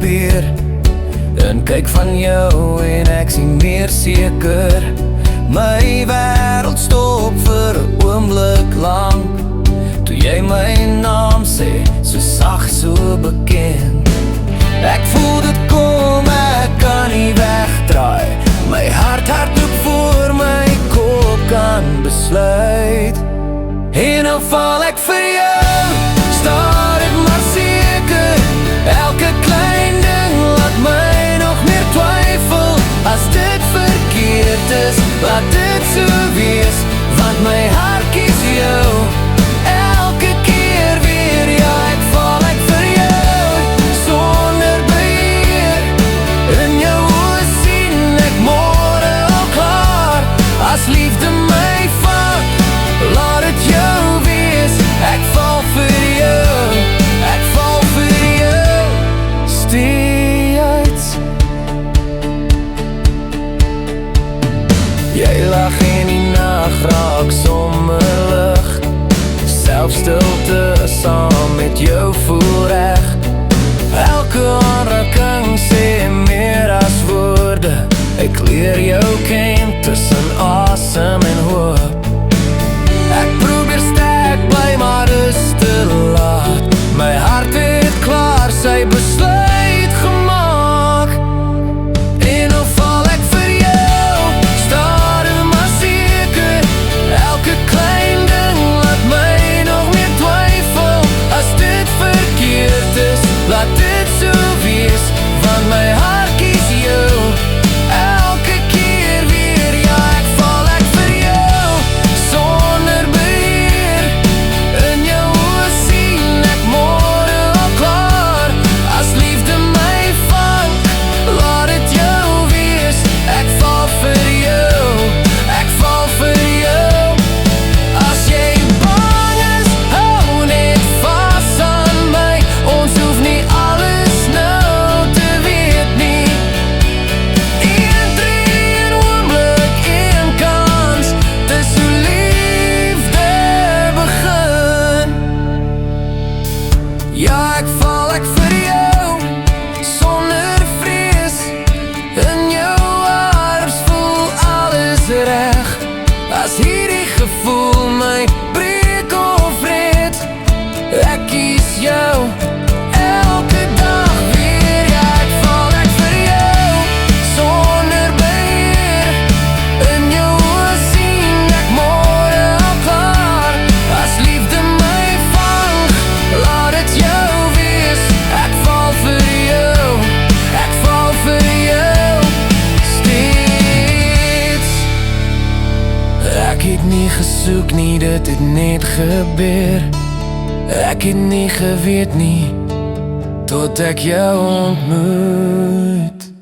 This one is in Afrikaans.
gebeur. En kyk van jou en ek sien meer seker. My wêreld stop vir 'n oomblik lank toe jy my naam sê, so sag, so bekend. Ek voel dit kom, ek kan nie wegdraai. My hart hardloop voor my kop kan besluit. En nou val ek vir jou, staar ek maar seker. Elke klein ding laat my nog meer twyfel. As dit verkeerd is, laat dit so wees, want my hart kies jou. Elke keer weer, ja, ek val ek vir jou, sonder beheer. In jou oë sien ek môre al klaar. As liefde my vang, laat dit jou wees. Ek val vir jou, ek val vir jou steeds. Jy lag in die nag, raak sommer lig. Selfs stilte saam met jou voel reg. Elke aanraking sê meer as woorde. Ek leer jou ken tussen asem en hoop. Ek probeer sterk bly, maar is te laat. My hart het klaar sy besluit gemaak. En nou val ek vir jou, staar en maar seker. Elke klein ding laat my nog meer twyfel. As dit verkeerd is, laat dit so wees, want my hart kies jou. Elke keer weer, ja, ek val ek vir jou, sonder beheer. In jou oë sien ek môre al klaar. As liefde my vang, laat dit jou wees. Ek val vir jou, ek val vir jou. As jy bang is, hou net vas aan my. Ons hoef nie alles nou te weet nie. Een tree, een oomblik, een kans. Dis hoe liefde begin. Ja, ek val ek vir jou, sonder vrees. In jou arms voel alles reg. As hierdie gevoel my breek of red, ek kies jou. Elke dag weer, ja, ek val ek vir jou, sonder beheer. In jou oë sien ek môre al klaar. As liefde my vang, laat dit jou wees. Ek val vir jou, ek val vir jou steeds. Ek het nie gesoek nie, dit het net gebeur. Ek het nie geweet nie, tot ek jou ontmoet.